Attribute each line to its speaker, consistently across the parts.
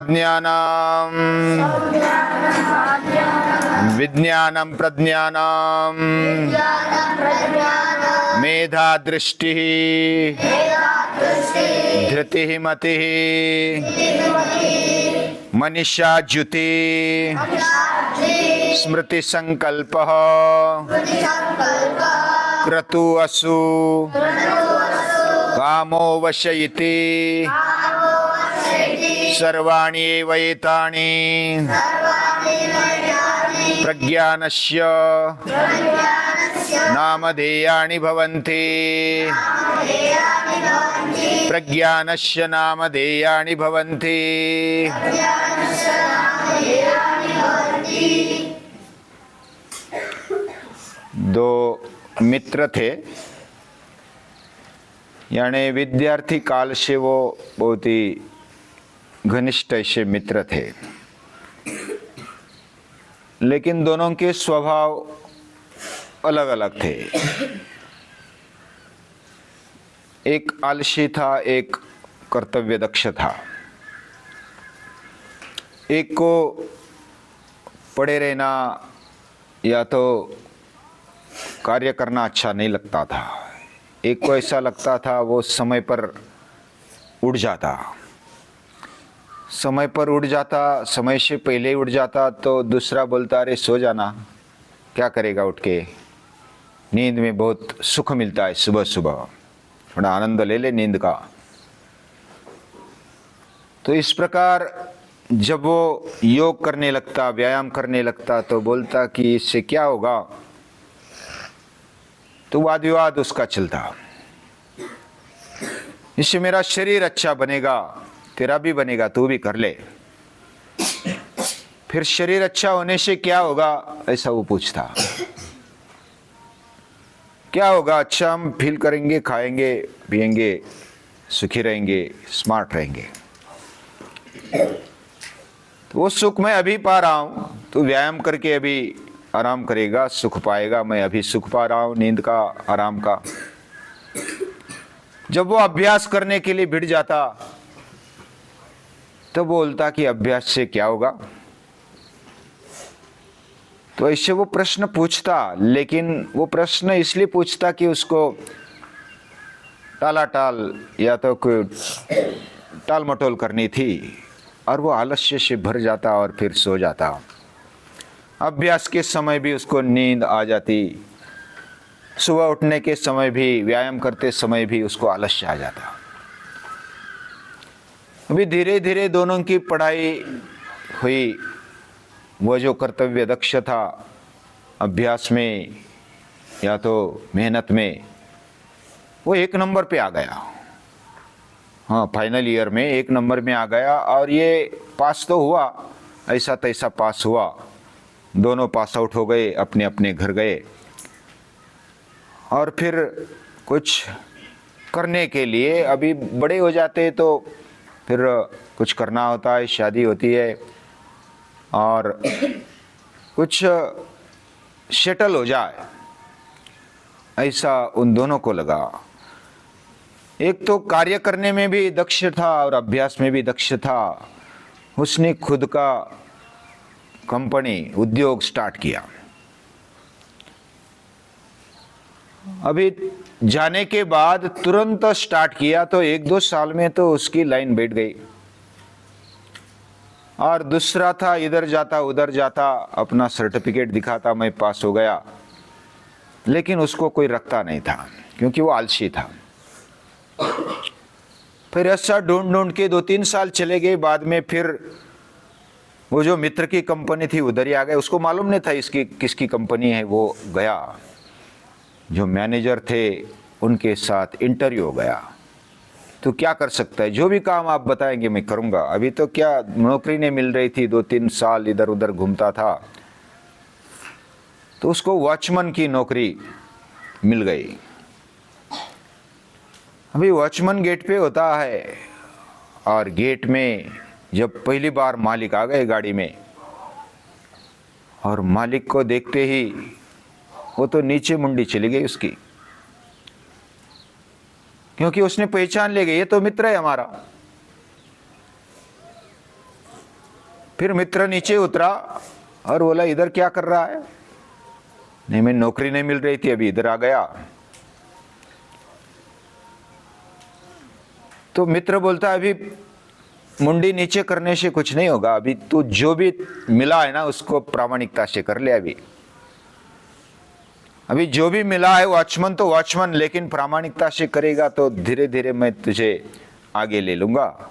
Speaker 1: ज्ञानम विज्ञानम प्रज्ञानम मेधा दृष्टि धृति मति मनीषा ज्युति स्मृति संकल्प क्रतु असु कामो वशयति सर्वाणि एवैतानि प्रज्ञानस्य नामधेयानि भवन्ति प्रज्ञानस्य नामधेयानि भवन्ति। दो मित्र थे, यानी विद्यार्थी काल से वो बहुत ही घनिष्ठ ऐसे मित्र थे, लेकिन दोनों के स्वभाव अलग अलग थे। एक आलसी था, एक कर्तव्य दक्ष था। एक को पड़े रहना या तो कार्य करना अच्छा नहीं लगता था, एक को ऐसा लगता था वो समय पर उठ जाता, समय पर उठ जाता, समय से पहले ही उठ जाता तो दूसरा बोलता अरे सो जाना, क्या करेगा उठ के, नींद में बहुत सुख मिलता है, सुबह सुबह थोड़ा आनंद ले ले नींद का। तो इस प्रकार जब वो योग करने लगता, व्यायाम करने लगता तो बोलता कि इससे क्या होगा, तो वाद विवाद उसका चलता, इससे मेरा शरीर अच्छा बनेगा, तेरा भी बनेगा, तू भी कर ले। फिर शरीर अच्छा होने से क्या होगा, ऐसा वो पूछता। क्या होगा, अच्छा हम फील करेंगे, खाएंगे पिएंगे, सुखी रहेंगे, स्मार्ट रहेंगे। तो वो सुख मैं अभी पा रहा हूं, तू व्यायाम करके अभी आराम करेगा, सुख पाएगा, मैं अभी सुख पा रहा हूं नींद का, आराम का। जब वो अभ्यास करने के लिए भिड़ जाता तो बोलता कि अभ्यास से क्या होगा। तो ऐसे वो प्रश्न पूछता, लेकिन वो प्रश्न इसलिए पूछता कि उसको टालाटाल या तो कोई टाल मटोल करनी थी, और वो आलस्य से भर जाता और फिर सो जाता। अभ्यास के समय भी उसको नींद आ जाती, सुबह उठने के समय भी, व्यायाम करते समय भी उसको आलस्य आ जाता। अभी धीरे धीरे दोनों की पढ़ाई हुई। वो जो कर्तव्य दक्ष था अभ्यास में या तो मेहनत में, वो 1 नंबर पे आ गया। हाँ, फाइनल ईयर में 1 नंबर में आ गया, और ये पास तो हुआ, ऐसा तैसा पास हुआ। दोनों पास आउट हो गए, अपने अपने घर गए। और फिर कुछ करने के लिए, अभी बड़े हो जाते तो फिर कुछ करना होता है, शादी होती है और कुछ सेटल हो जाए, ऐसा उन दोनों को लगा। एक तो कार्य करने में भी दक्ष था और अभ्यास में भी दक्ष था। उसने खुद का कंपनी, उद्योग स्टार्ट किया। अभी जाने के बाद तुरंत स्टार्ट किया तो 1-2 साल में तो उसकी लाइन बैठ गई। और दूसरा था, इधर जाता उधर जाता, अपना सर्टिफिकेट दिखाता मैं पास हो गया, लेकिन उसको कोई रखता नहीं था क्योंकि वो आलसी था। फिर ऐसा ढूंढ ढूंढ के 2-3 साल चले गए। बाद में फिर वो जो मित्र की कंपनी थी उधर ही आ गए। उसको मालूम नहीं था इसकी किसकी कंपनी है। वो गया, जो मैनेजर थे उनके साथ इंटरव्यू हो गया। तो क्या कर सकता है, जो भी काम आप बताएंगे मैं करूंगा। अभी तो क्या नौकरी नहीं मिल रही थी, 2-3 साल इधर उधर घूमता था, तो उसको वॉचमैन की नौकरी मिल गई। अभी वॉचमैन गेट पे होता है, और गेट में जब पहली बार मालिक आ गए गाड़ी में, और मालिक को देखते ही वो तो नीचे मुंडी चली गई उसकी, क्योंकि उसने पहचान ले गई ये तो मित्र है हमारा। फिर मित्र नीचे उतरा और बोला इधर क्या कर रहा है? नहीं, मैं नौकरी नहीं मिल रही थी, अभी इधर आ गया। तो मित्र बोलता अभी मुंडी नीचे करने से कुछ नहीं होगा, अभी तू जो भी मिला है ना उसको प्रामाणिकता से कर ले। अभी जो भी मिला है वॉचमैन तो वॉचमैन, लेकिन प्रामाणिकता से करेगा तो धीरे धीरे मैं तुझे आगे ले लूंगा।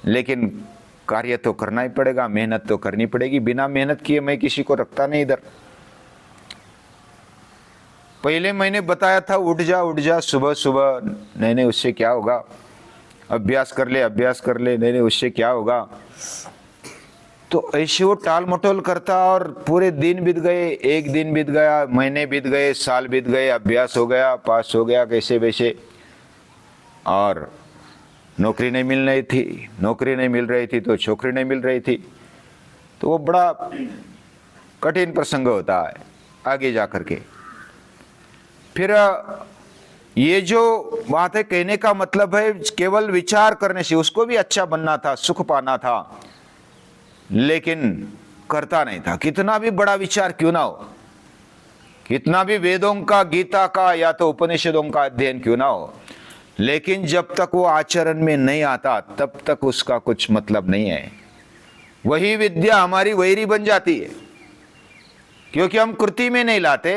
Speaker 1: लेकिन कार्य तो करना ही पड़ेगा, मेहनत तो करनी पड़ेगी। बिना मेहनत किए मैं किसी को रखता नहीं इधर। पहले मैंने बताया था उठ जा सुबह सुबह, नहीं उससे क्या होगा, अभ्यास कर ले, नहीं उससे क्या होगा। तो ऐसे वो टाल मटोल करता और पूरे दिन बीत गए, एक दिन बीत गया, महीने बीत गए, साल बीत गए, अभ्यास हो गया, पास हो गया कैसे वैसे, और नौकरी नहीं मिल रही थी तो छोकरी नहीं मिल रही थी। तो वो बड़ा कठिन प्रसंग होता है आगे जा कर के। फिर ये जो बात है कहने का मतलब है, केवल विचार करने से उसको भी अच्छा बनना था, सुख पाना था, लेकिन करता नहीं था। कितना भी बड़ा विचार क्यों ना हो, कितना भी वेदों का, गीता का या तो उपनिषदों का अध्ययन क्यों ना हो, लेकिन जब तक वो आचरण में नहीं आता तब तक उसका कुछ मतलब नहीं है। वही विद्या हमारी वैरी बन जाती है, क्योंकि हम कृति में नहीं लाते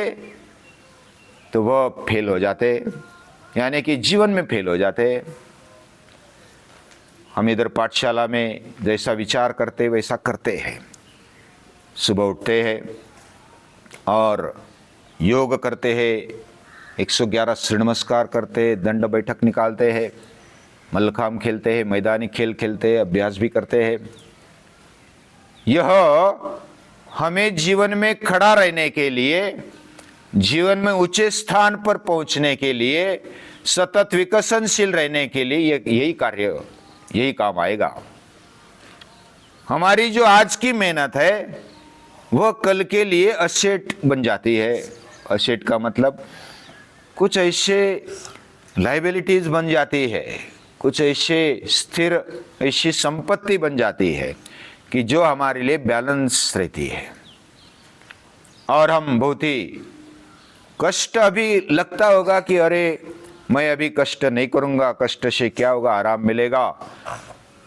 Speaker 1: तो वह फेल हो जाते, यानी कि जीवन में फेल हो जाते। हम इधर पाठशाला में जैसा विचार करते वैसा करते हैं, सुबह उठते हैं और योग करते हैं, 111 सूर्य नमस्कार करते हैं, दंड बैठक निकालते हैं, मल्लखांब खेलते हैं, मैदानी खेल खेलते हैं, अभ्यास भी करते हैं। यह हमें जीवन में खड़ा रहने के लिए, जीवन में ऊंचे स्थान पर पहुंचने के लिए, सतत विकसनशील रहने के लिए यही काम आएगा। हमारी जो आज की मेहनत है वह कल के लिए असेट बन जाती है। असेट का मतलब कुछ ऐसे लायबिलिटीज बन जाती है, कुछ ऐसे स्थिर ऐसी संपत्ति बन जाती है कि जो हमारे लिए बैलेंस रहती है। और हम बहुत ही कष्ट अभी लगता होगा कि अरे मैं अभी कष्ट नहीं करूंगा, कष्ट से क्या होगा, आराम मिलेगा।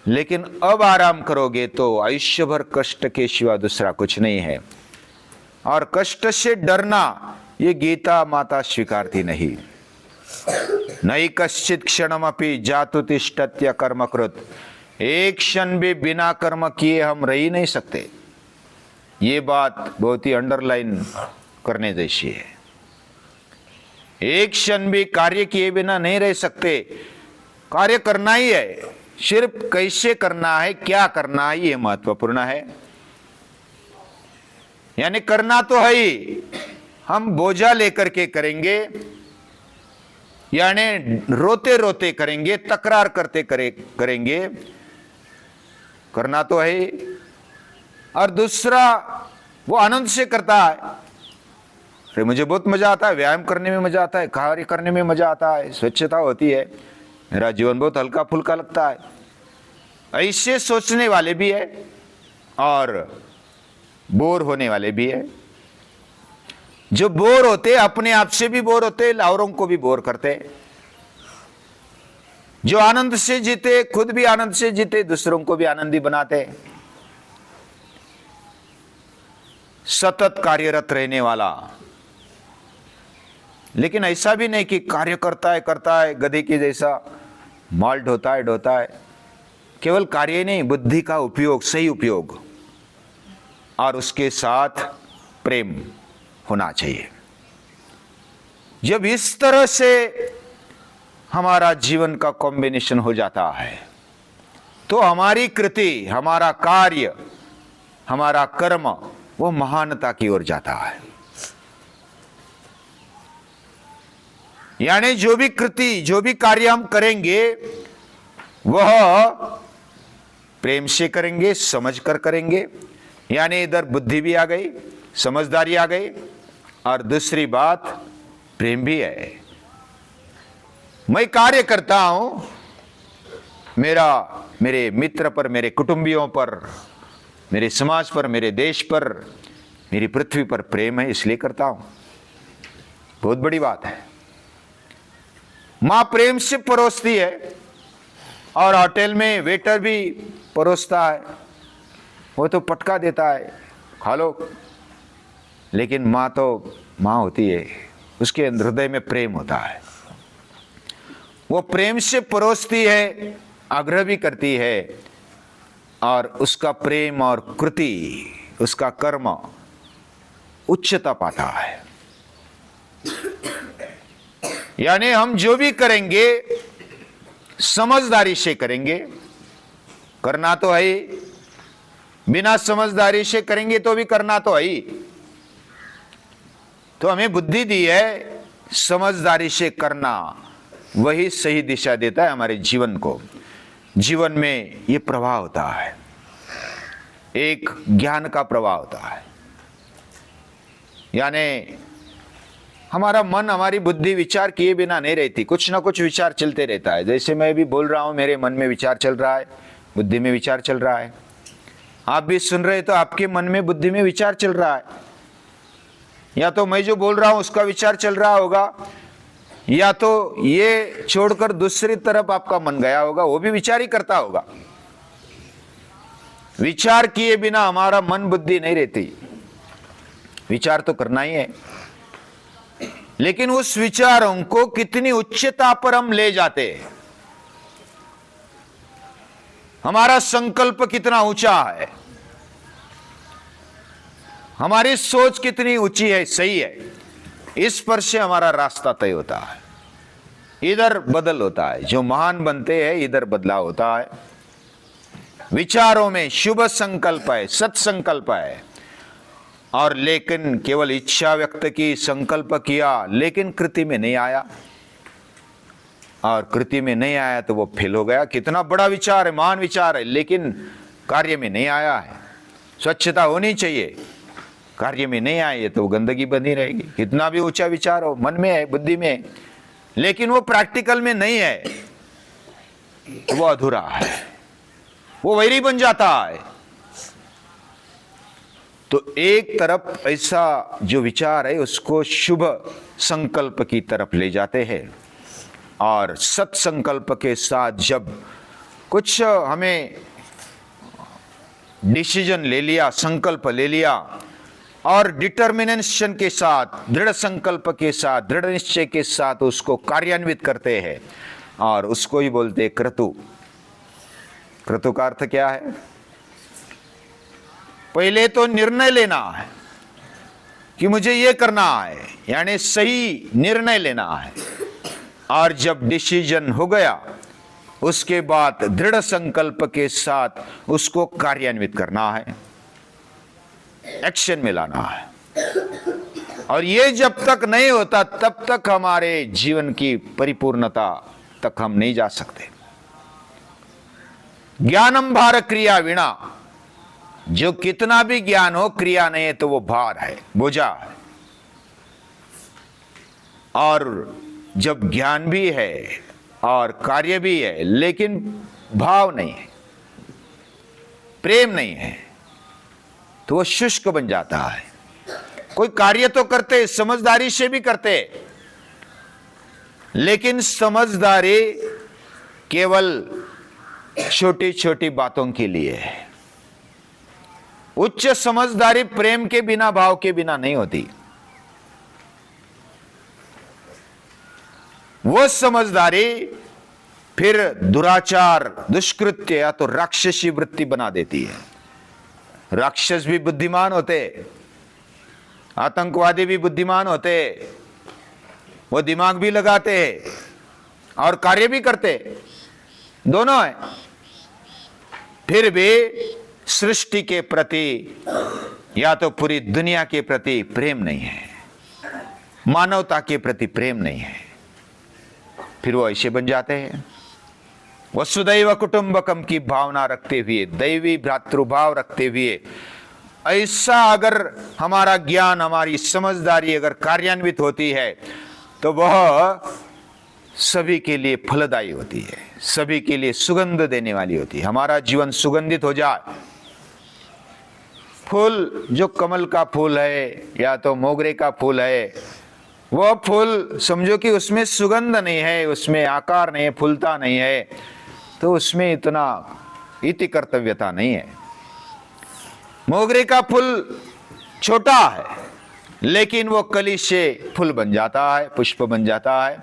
Speaker 1: लेकिन अब आराम करोगे तो आयुष्य भर कष्ट के सिवा दूसरा कुछ नहीं है। और कष्ट से डरना ये गीता माता स्वीकारती नहीं। नई कश्चित क्षणमपि जातु तिष्ठत्य कर्मकृत, एक क्षण भी बिना कर्म किए हम रह ही नहीं सकते। ये बात बहुत ही अंडरलाइन करने जैसी है। एक क्षण भी कार्य किए बिना नहीं रह सकते। कार्य करना ही है, सिर्फ कैसे करना है, क्या करना है, ये महत्वपूर्ण है। यानी करना तो है ही, हम बोझा लेकर के करेंगे, यानी रोते रोते करेंगे, तकरार करते करेंगे, करना तो है ही। और दूसरा वो आनंद से करता है। अरे मुझे बहुत मजा आता है, व्यायाम करने में मजा आता है, कार्य करने में मजा आता है, स्वच्छता होती है, मेरा जीवन बहुत हल्का फुल्का लगता है। ऐसे सोचने वाले भी है और बोर होने वाले भी है। जो बोर होते अपने आप से भी बोर होते, औरों को भी बोर करते। जो आनंद से जीते, खुद भी आनंद से जीते, दूसरों को भी आनंदी बनाते। सतत कार्यरत रहने वाला। लेकिन ऐसा भी नहीं कि कार्य करता है गधे की जैसा माल ढोता है। केवल कार्य ही नहीं, बुद्धि का उपयोग, सही उपयोग, और उसके साथ प्रेम होना चाहिए। जब इस तरह से हमारा जीवन का कॉम्बिनेशन हो जाता है तो हमारी कृति, हमारा कार्य, हमारा कर्म वो महानता की ओर जाता है। यानी जो भी कृति, जो भी कार्य हम करेंगे वह प्रेम से करेंगे, समझ कर करेंगे। यानी इधर बुद्धि भी आ गई, समझदारी आ गई, और दूसरी बात प्रेम भी है। मैं कार्य करता हूं, मेरे मित्र पर, मेरे कुटुंबियों पर मेरे समाज पर, मेरे देश पर, मेरी पृथ्वी पर प्रेम है, इसलिए करता हूं। बहुत बड़ी बात है। मां प्रेम से परोसती है, और होटल में वेटर भी परोसता है, वो तो पटका देता है, खा लो। लेकिन मां तो मां होती है, उसके हृदय में प्रेम होता है। वो प्रेम से परोसती है, आग्रह भी करती है, और उसका प्रेम और कृति, उसका कर्म उच्चता पाता है। यानी हम जो भी करेंगे समझदारी से करेंगे, करना तो है ही, बिना समझदारी से करेंगे तो भी करना तो है ही। तो हमें बुद्धि दी है, समझदारी से करना वही सही दिशा देता है हमारे जीवन को। जीवन में ये प्रवाह होता है, एक ज्ञान का प्रवाह होता है। यानी हमारा मन, हमारी बुद्धि विचार किए बिना नहीं रहती, कुछ ना कुछ विचार चलते रहता है। जैसे मैं भी बोल रहा हूं, मेरे मन में विचार चल रहा है, बुद्धि में विचार चल रहा है। आप भी सुन रहे तो आपके मन में, बुद्धि में विचार चल रहा है। या तो मैं जो बोल रहा हूं उसका विचार चल रहा होगा, या तो ये छोड़कर दूसरी तरफ आपका मन गया होगा, वो भी विचार ही करता होगा। विचार किए बिना हमारा मन, बुद्धि नहीं रहती। विचार तो करना ही है, लेकिन उस विचारों को कितनी उच्चता पर हम ले जाते हैं, हमारा संकल्प कितना ऊंचा है, हमारी सोच कितनी ऊंची है, सही है, इस पर से हमारा रास्ता तय होता है। इधर बदल होता है, जो महान बनते हैं इधर बदलाव होता है। विचारों में शुभ संकल्प है, सत्संकल्प है, और लेकिन केवल इच्छा व्यक्त की, संकल्प किया, लेकिन कृति में नहीं आया, और कृति में नहीं आया तो वो फेल हो गया। कितना बड़ा विचार है, महान विचार है, लेकिन कार्य में नहीं आया है। स्वच्छता होनी चाहिए, कार्य में नहीं आए तो गंदगी बनी रहेगी। कितना भी ऊंचा विचार हो, मन में है, बुद्धि में है, लेकिन वो प्रैक्टिकल में नहीं है, वो अधूरा है, वो वैरी बन जाता है। तो एक तरफ ऐसा जो विचार है उसको शुभ संकल्प की तरफ ले जाते हैं, और सत्संकल्प के साथ जब कुछ हमें डिसीजन ले लिया, संकल्प ले लिया, और डिटर्मिनेशन के साथ, दृढ़ संकल्प के साथ, दृढ़ निश्चय के साथ उसको कार्यान्वित करते हैं, और उसको ही बोलते हैं क्रतु। क्रतु का अर्थ क्या है? पहले तो निर्णय लेना है कि मुझे ये करना है, यानी सही निर्णय लेना है, और जब डिसीजन हो गया उसके बाद दृढ़ संकल्प के साथ उसको कार्यान्वित करना है, एक्शन में लाना है। और ये जब तक नहीं होता तब तक हमारे जीवन की परिपूर्णता तक हम नहीं जा सकते। ज्ञानम भार क्रिया विना, जो कितना भी ज्ञान हो, क्रिया नहीं है तो वो भार है, बोझा है। और जब ज्ञान भी है और कार्य भी है, लेकिन भाव नहीं है, प्रेम नहीं है, तो वो शुष्क बन जाता है। कोई कार्य तो करते, समझदारी से भी करते, लेकिन समझदारी केवल छोटी छोटी बातों के लिए है। उच्च समझदारी प्रेम के बिना, भाव के बिना नहीं होती। वो समझदारी फिर दुराचार, दुष्कृत्य या तो राक्षसी वृत्ति बना देती है। राक्षस भी बुद्धिमान होते, आतंकवादी भी बुद्धिमान होते, वो दिमाग भी लगाते और कार्य भी करते, दोनों है। फिर भी सृष्टि के प्रति या तो पूरी दुनिया के प्रति प्रेम नहीं है, मानवता के प्रति प्रेम नहीं है, फिर वो ऐसे बन जाते हैं। वसुदैव कुटुंबकम की भावना रखते हुए, दैवी भ्रातृभाव रखते हुए, ऐसा अगर हमारा ज्ञान, हमारी समझदारी अगर कार्यान्वित होती है तो वह सभी के लिए फलदायी होती है, सभी के लिए सुगंध देने वाली होती है। हमारा जीवन सुगंधित हो जाए, फूल जो कमल का फूल है या तो मोगरे का फूल है, वह फूल समझो कि उसमें सुगंध नहीं है, उसमें आकार नहीं है, फूलता नहीं है, तो उसमें इतना इति कर्तव्यता नहीं है। मोगरे का फूल छोटा है लेकिन वो कली से फूल बन जाता है, पुष्प बन जाता है,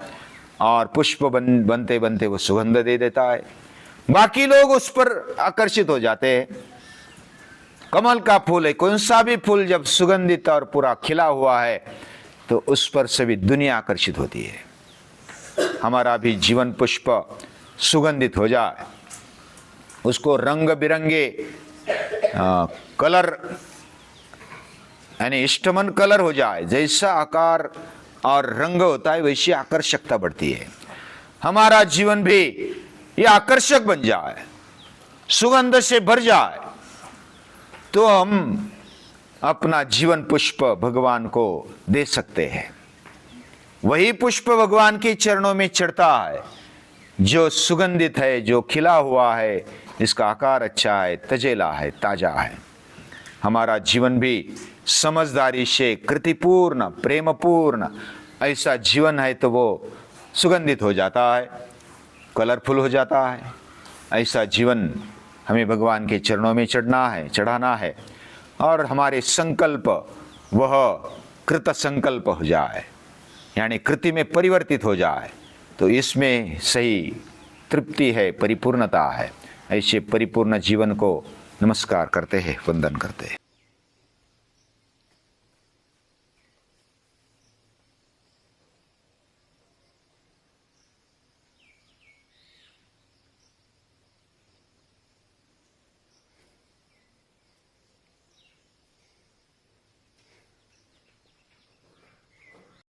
Speaker 1: और पुष्प बनते बनते वो सुगंध दे देता है, बाकी लोग उस पर आकर्षित हो जाते हैं। कमल का फूल है, कौन सा भी फूल जब सुगंधित और पूरा खिला हुआ है तो उस पर सभी दुनिया आकर्षित होती है। हमारा भी जीवन पुष्प सुगंधित हो जाए, उसको रंग बिरंगे कलर यानी इष्टमन कलर हो जाए, जैसा आकार और रंग होता है वैसी आकर्षकता बढ़ती है। हमारा जीवन भी ये आकर्षक बन जाए, सुगंध से भर जाए, तो हम अपना जीवन पुष्प भगवान को दे सकते हैं। वही पुष्प भगवान के चरणों में चढ़ता है जो सुगंधित है, जो खिला हुआ है, जिसका आकार अच्छा है, तजेला है, ताजा है। हमारा जीवन भी समझदारी से कृतिपूर्ण, प्रेमपूर्ण ऐसा जीवन है तो वो सुगंधित हो जाता है, कलरफुल हो जाता है। ऐसा जीवन हमें भगवान के चरणों में चढ़ाना है, और हमारे संकल्प वह कृत संकल्प हो जाए, यानी कृति में परिवर्तित हो जाए, तो इसमें सही तृप्ति है, परिपूर्णता है। ऐसे परिपूर्ण जीवन को नमस्कार करते हैं, वंदन करते हैं।